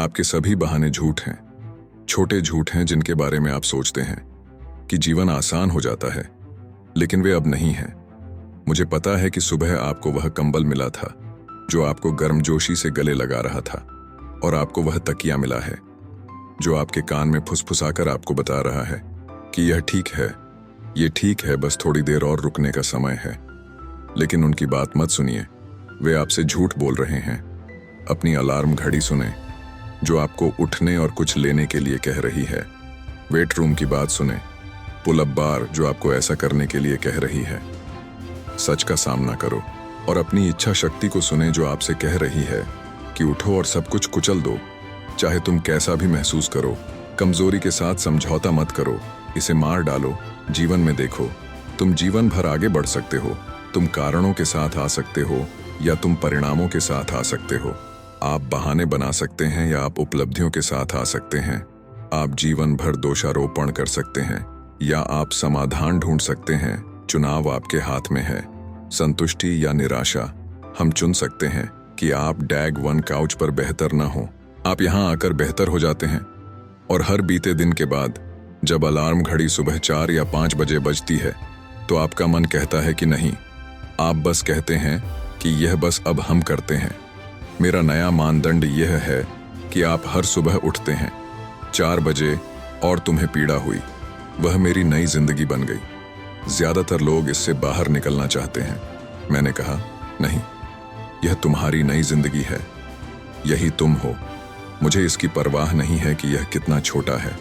आपके सभी बहाने झूठ हैं, छोटे झूठ हैं जिनके बारे में आप सोचते हैं कि जीवन आसान हो जाता है, लेकिन वे अब नहीं हैं। मुझे पता है कि सुबह आपको वह कंबल मिला था जो आपको गर्मजोशी से गले लगा रहा था, और आपको वह तकिया मिला है जो आपके कान में फुसफुसाकर आपको बता रहा है कि यह ठीक है, ये ठीक है, बस थोड़ी देर और रुकने का समय है। लेकिन उनकी बात मत सुनिए, वे आपसे झूठ बोल रहे हैं। अपनी अलार्म घड़ी सुने जो आपको उठने और कुछ लेने के लिए कह रही है। वेट रूम की बात सुने, पुल अप बार जो आपको ऐसा करने के लिए कह रही है। सच का सामना करो और अपनी इच्छा शक्ति को सुने जो आपसे कह रही है कि उठो और सब कुछ कुचल दो, चाहे तुम कैसा भी महसूस करो। कमजोरी के साथ समझौता मत करो, इसे मार डालो। जीवन में देखो, तुम जीवन भर आगे बढ़ सकते हो। तुम कारणों के साथ आ सकते हो या तुम परिणामों के साथ आ सकते हो। आप बहाने बना सकते हैं या आप उपलब्धियों के साथ आ सकते हैं। आप जीवन भर दोषारोपण कर सकते हैं या आप समाधान ढूंढ सकते हैं। चुनाव आपके हाथ में है, संतुष्टि या निराशा। हम चुन सकते हैं कि आप डैग वन काउच पर बेहतर ना हो। आप यहाँ आकर बेहतर हो जाते हैं। और हर बीते दिन के बाद जब अलार्म घड़ी सुबह 4 या 5 बजे बजती है तो आपका मन कहता है कि नहीं, आप बस कहते हैं कि यह बस अब हम करते हैं। मेरा नया मानदंड यह है कि आप हर सुबह उठते हैं 4 बजे और तुम्हें पीड़ा हुई, वह मेरी नई जिंदगी बन गई। ज्यादातर लोग इससे बाहर निकलना चाहते हैं। मैंने कहा नहीं, यह तुम्हारी नई जिंदगी है, यही तुम हो। मुझे इसकी परवाह नहीं है कि यह कितना छोटा है,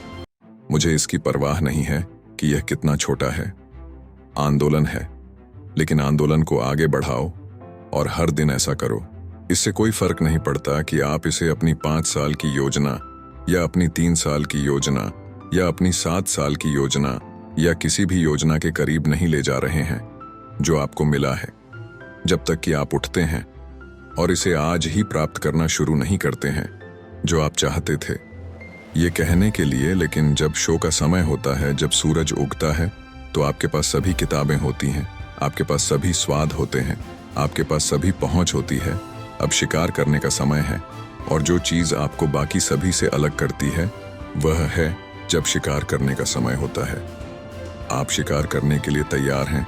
मुझे इसकी परवाह नहीं है कि यह कितना छोटा है। आंदोलन है, लेकिन आंदोलन को आगे बढ़ाओ और हर दिन ऐसा करो। इससे कोई फर्क नहीं पड़ता कि आप इसे अपनी 5 साल की योजना या अपनी 3 साल की योजना या अपनी 7 साल की योजना या किसी भी योजना के करीब नहीं ले जा रहे हैं जो आपको मिला है। जब तक कि आप उठते हैं और इसे आज ही प्राप्त करना शुरू नहीं करते हैं जो आप चाहते थे। ये कहने के लिए, लेकिन जब शो का समय होता है, जब सूरज उगता है, तो आपके पास सभी किताबें होती हैं, आपके पास सभी स्वाद होते हैं, आपके पास सभी पहुंच होती है। अब शिकार करने का समय है, और जो चीज आपको बाकी सभी से अलग करती है वह है जब शिकार करने का समय होता है। आप शिकार करने के लिए तैयार हैं।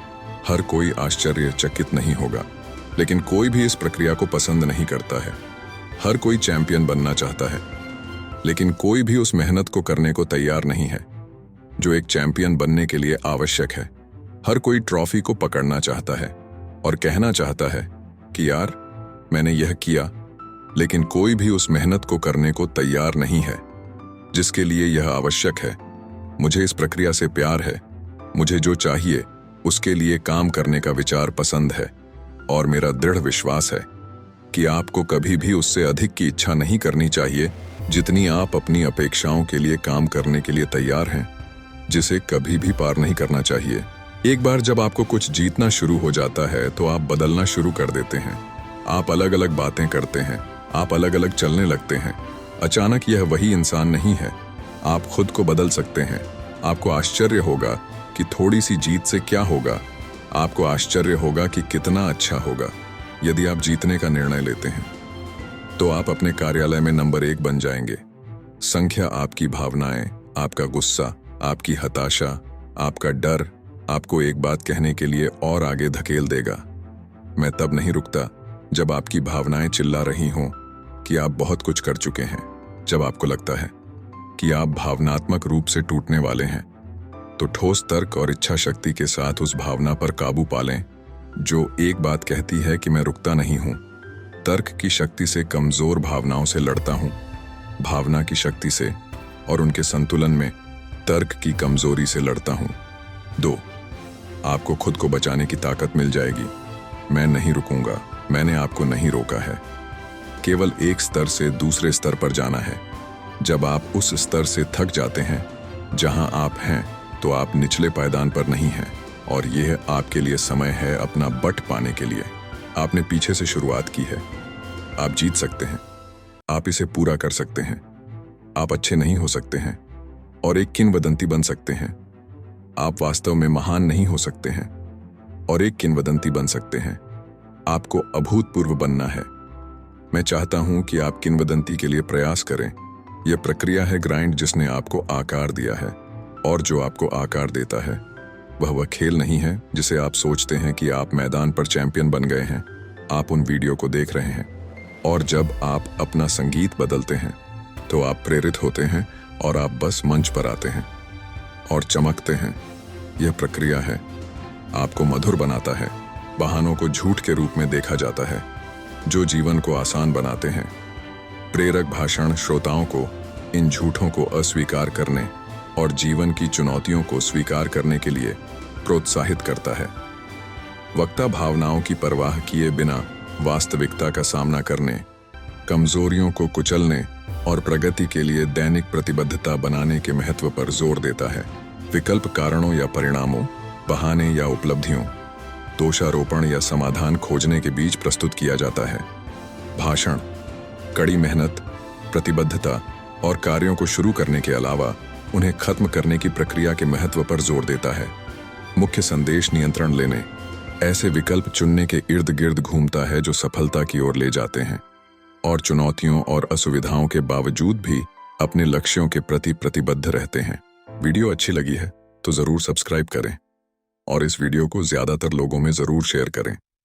हर कोई आश्चर्यचकित नहीं होगा, लेकिन कोई भी इस प्रक्रिया को पसंद नहीं करता है। हर कोई चैंपियन बनना चाहता है, लेकिन कोई भी उस मेहनत को करने को तैयार नहीं है जो एक चैंपियन बनने के लिए आवश्यक है। हर कोई ट्रॉफी को पकड़ना चाहता है और कहना चाहता है कि यार मैंने यह किया, लेकिन कोई भी उस मेहनत को करने को तैयार नहीं है जिसके लिए यह आवश्यक है। मुझे इस प्रक्रिया से प्यार है, मुझे जो चाहिए उसके लिए काम करने का विचार पसंद है, और मेरा दृढ़ विश्वास है कि आपको कभी भी उससे अधिक की इच्छा नहीं करनी चाहिए जितनी आप अपनी अपेक्षाओं के लिए काम करने के लिए तैयार हैं, जिसे कभी भी पार नहीं करना चाहिए। एक बार जब आपको कुछ जीतना शुरू हो जाता है तो आप बदलना शुरू कर देते हैं। आप अलग अलग बातें करते हैं, आप अलग अलग चलने लगते हैं। अचानक यह वही इंसान नहीं है। आप खुद को बदल सकते हैं। आपको आश्चर्य होगा कि थोड़ी सी जीत से क्या होगा। आपको आश्चर्य होगा कि कितना अच्छा होगा यदि आप जीतने का निर्णय लेते हैं। तो आप अपने कार्यालय में नंबर 1 बन जाएंगे। संख्या आपकी भावनाएं, आपका गुस्सा, आपकी हताशा, आपका डर आपको एक बात कहने के लिए और आगे धकेल देगा। मैं तब नहीं रुकता जब आपकी भावनाएं चिल्ला रही हों कि आप बहुत कुछ कर चुके हैं। जब आपको लगता है कि आप भावनात्मक रूप से टूटने वाले हैं, तो ठोस तर्क और इच्छा शक्ति के साथ उस भावना पर काबू पालें जो एक बात कहती है कि मैं रुकता नहीं हूं। तर्क की शक्ति से कमजोर भावनाओं से लड़ता हूं, भावना की शक्ति से और उनके संतुलन में तर्क की कमजोरी से लड़ता हूं। 2, आपको खुद को बचाने की ताकत मिल जाएगी। मैं नहीं रुकूंगा, मैंने आपको नहीं रोका है। केवल एक स्तर से दूसरे स्तर पर जाना है। जब आप उस स्तर से थक जाते हैं जहां आप हैं, तो आप निचले पायदान पर नहीं हैं, और यह आपके लिए समय है अपना बट पाने के लिए। आपने पीछे से शुरुआत की है। आप जीत सकते हैं, आप इसे पूरा कर सकते हैं। आप अच्छे नहीं हो सकते हैं और एक किंवदंती बन सकते हैं। आप वास्तव में महान नहीं हो सकते हैं और एक किंवदंती बन सकते हैं। आपको अभूतपूर्व बनना है। मैं चाहता हूं कि आप किंवदंती के लिए प्रयास करें। यह प्रक्रिया है ग्राइंड जिसने आपको आकार दिया है, और जो आपको आकार देता है वह खेल नहीं है जिसे आप सोचते हैं कि आप मैदान पर चैंपियन बन गए हैं। आप उन वीडियो को देख रहे हैं, और जब आप अपना संगीत बदलते हैं तो आप प्रेरित होते हैं और आप बस मंच पर आते हैं और चमकते हैं। यह प्रक्रिया है, आपको मधुर बनाता है। बहानों को झूठ के रूप में देखा जाता है जो जीवन को आसान बनाते हैं। प्रेरक भाषण श्रोताओं को इन झूठों को अस्वीकार करने और जीवन की चुनौतियों को स्वीकार करने के लिए प्रोत्साहित करता है। वक्ता भावनाओं की परवाह किए बिना वास्तविकता का सामना करने, कमजोरियों को कुचलने और प्रगति के लिए दैनिक प्रतिबद्धता बनाने के महत्व पर जोर देता है। विकल्प कारणों या परिणामों, बहाने या उपलब्धियों, दोषारोपण या समाधान खोजने के बीच प्रस्तुत किया जाता है। भाषण कड़ी मेहनत, प्रतिबद्धता और कार्यों को शुरू करने के अलावा उन्हें खत्म करने की प्रक्रिया के महत्व पर जोर देता है। मुख्य संदेश नियंत्रण लेने ऐसे विकल्प चुनने के इर्द गिर्द घूमता है जो सफलता की ओर ले जाते हैं और चुनौतियों और असुविधाओं के बावजूद भी अपने लक्ष्यों के प्रति प्रतिबद्ध रहते हैं। वीडियो अच्छी लगी है तो जरूर सब्सक्राइब करें और इस वीडियो को ज्यादातर लोगों में जरूर शेयर करें।